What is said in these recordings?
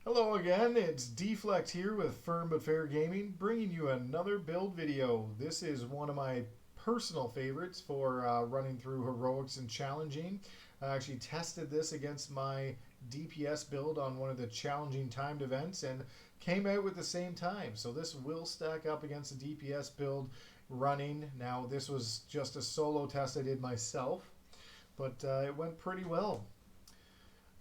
Hello again, it's Dflekd here with Firm But Fair Gaming, bringing you another build video. This is one of my personal favorites for running through heroics and challenging. I actually tested this against my DPS build on one of the challenging timed events and came out with the same time. So this will stack up against the DPS build running. Now this was just a solo test I did myself, but it went pretty well.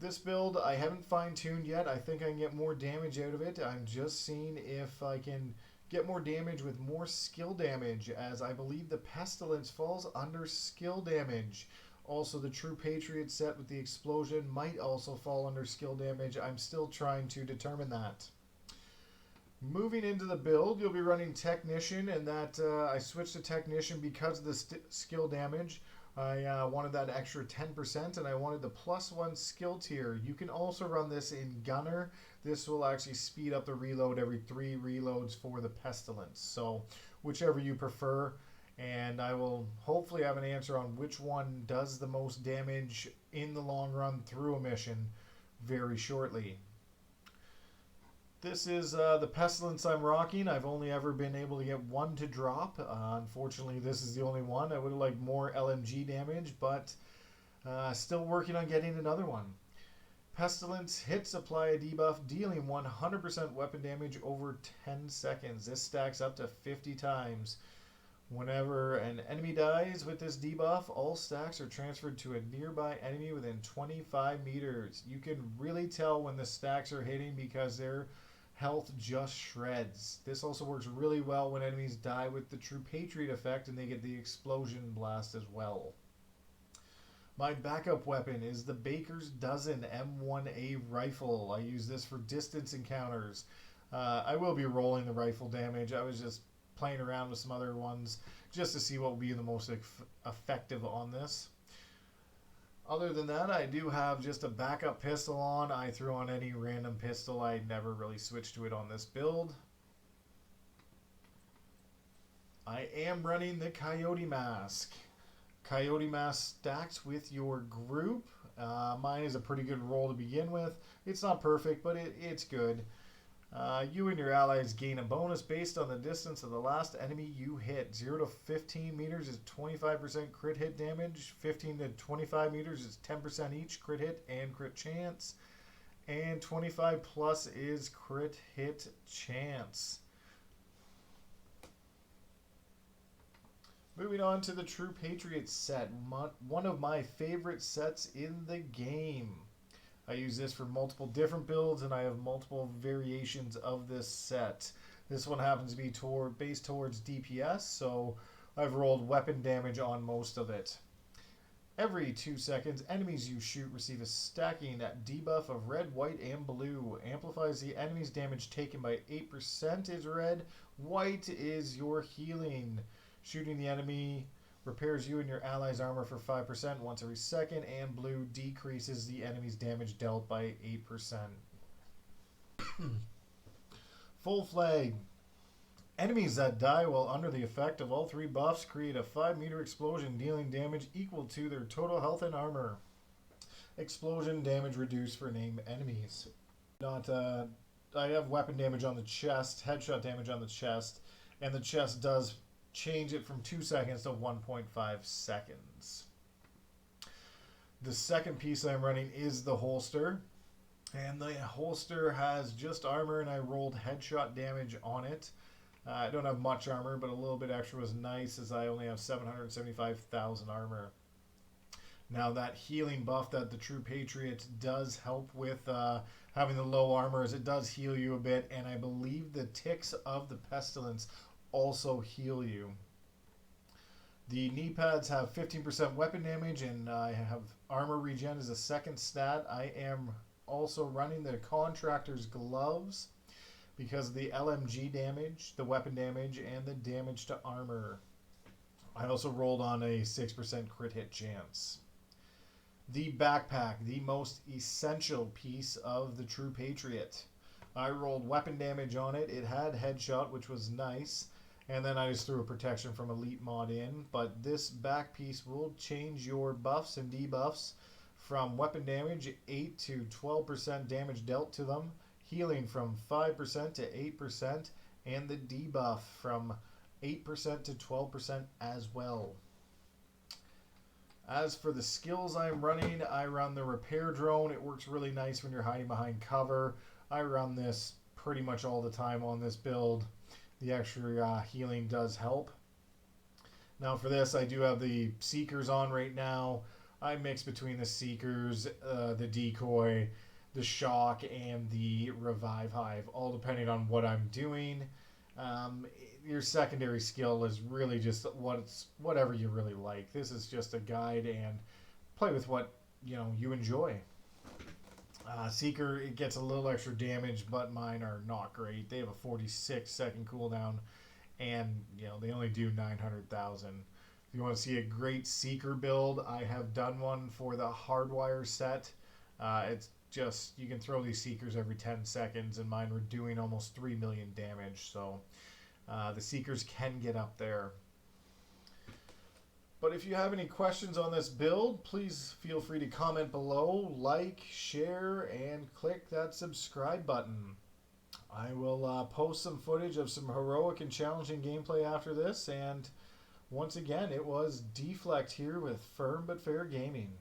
This build I haven't fine-tuned yet. I think I can get more damage out of it. I'm just seeing if I can get more damage with more skill damage, as I believe the Pestilence falls under skill damage. Also, the True Patriots Set with the explosion might also fall under skill damage. I'm still trying to determine that. Moving into the build, you'll be running Technician, and that I switched to Technician because of the skill damage. I wanted that extra 10%, and I wanted the +1 skill tier. You can also run this in Gunner. This will actually speed up the reload every 3 reloads for the Pestilence. So whichever you prefer, and I will hopefully have an answer on which one does the most damage in the long run through a mission very shortly. This is the Pestilence I'm rocking. I've only ever been able to get one to drop. Unfortunately, this is the only one. I would have liked more LMG damage, but still working on getting another one. Pestilence hits apply a debuff, dealing 100% weapon damage over 10 seconds. This stacks up to 50 times. Whenever an enemy dies with this debuff, all stacks are transferred to a nearby enemy within 25 meters. You can really tell when the stacks are hitting because they're health just shreds. This also works really well when enemies die with the True Patriot effect and they get the explosion blast as well. My backup weapon is the Baker's Dozen M1A rifle. I use this for distance encounters. I will be rolling the rifle damage. I was just playing around with some other ones just to see what will be the most effective on this. Other than that, I do have just a backup pistol on. I threw on any random pistol. I never really switched to it on this build. I am running the Coyote Mask. Coyote Mask stacks with your group. Mine is a pretty good roll to begin with. It's not perfect, but it's good. You and your allies gain a bonus based on the distance of the last enemy you hit. 0 to 15 meters is 25% crit hit damage. 15 to 25 meters is 10% each crit hit and crit chance. And 25 plus is crit hit chance. Moving on to the True Patriots Set, one of my favorite sets in the game. I use this for multiple different builds, and I have multiple variations of this set. This one happens to be based towards DPS, so I've rolled weapon damage on most of it. Every 2 seconds, enemies you shoot receive a stacking debuff of red, white, and blue. Amplifies the enemy's damage taken by 8% is red. White is your healing. Shooting the enemy repairs you and your allies' armor for 5% once every second, and blue decreases the enemy's damage dealt by 8%. Full Flag. Enemies that die while under the effect of all 3 buffs create a 5-meter explosion, dealing damage equal to their total health and armor. Explosion damage reduced for named enemies. I have weapon damage on the chest, headshot damage on the chest, and the chest does change it from 2 seconds to 1.5 seconds. The second piece I'm running is the holster, and the holster has just armor, and I rolled headshot damage on it. I don't have much armor, but a little bit extra was nice, as I only have 775,000 armor. Now that healing buff that the True Patriot does help with having the low armor, is it does heal you a bit, and I believe the ticks of the Pestilence also heal you. The knee pads have 15% weapon damage, and I have armor regen as a second stat. I am also running the Contractor's Gloves because of the LMG damage, the weapon damage, and the damage to armor. I also rolled on a 6% crit hit chance. The backpack, the most essential piece of the True Patriot. I rolled weapon damage on it. It had headshot, which was nice. And then I just threw a protection from Elite mod in. But this back piece will change your buffs and debuffs from weapon damage, 8 to 12% damage dealt to them, healing from 5% to 8%, and the debuff from 8% to 12% as well. As for the skills I'm running, I run the repair drone. It works really nice when you're hiding behind cover. I run this pretty much all the time on this build. The extra healing does help. Now for this, I do have the Seekers on right now. I mix between the Seekers, the Decoy, the Shock, and the Revive Hive, all depending on what I'm doing. Your secondary skill is really just whatever you really like. This is just a guide, and play with what you enjoy. Seeker, it gets a little extra damage, but mine are not great. They have a 46-second cooldown, and they only do 900,000. If you want to see a great Seeker build, I have done one for the Hardwire set. It's just, you can throw these Seekers every 10 seconds, and mine were doing almost 3 million damage, so the Seekers can get up there. But if you have any questions on this build, please feel free to comment below, like, share, and click that subscribe button. I will post some footage of some heroic and challenging gameplay after this, and once again, it was Dflekd here with Firm But Fair Gaming.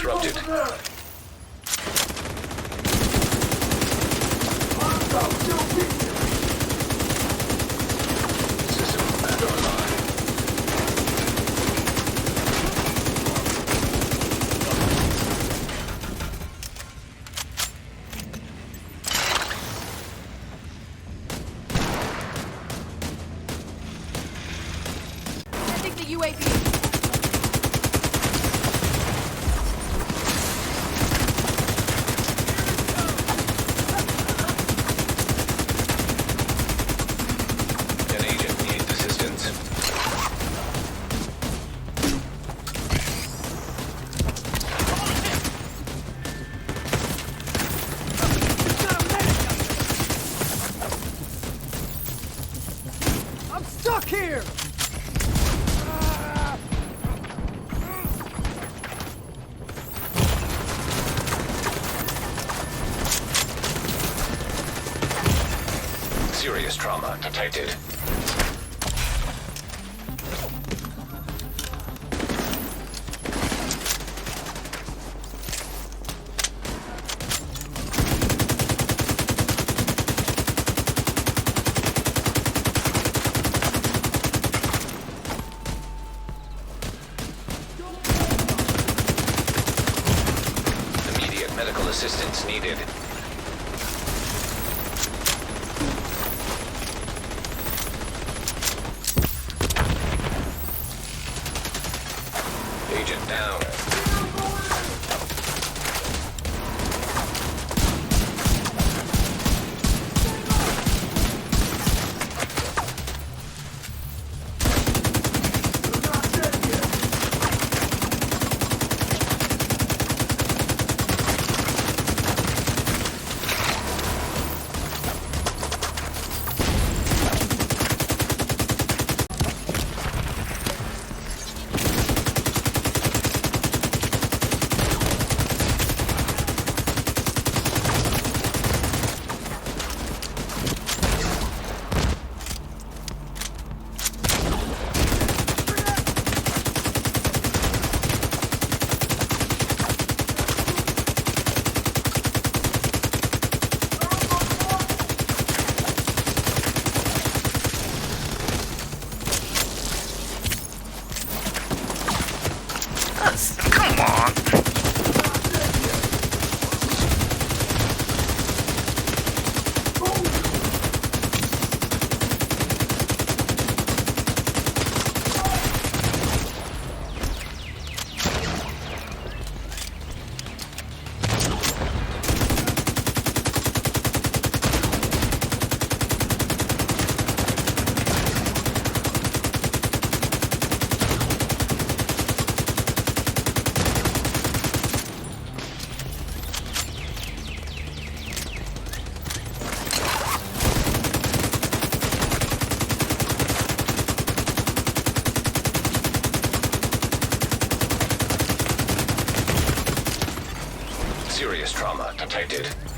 Disrupted. System back online. Sending the UAV. Stuck here! Serious trauma detected. Medical assistance needed. Agent down. Serious trauma detected.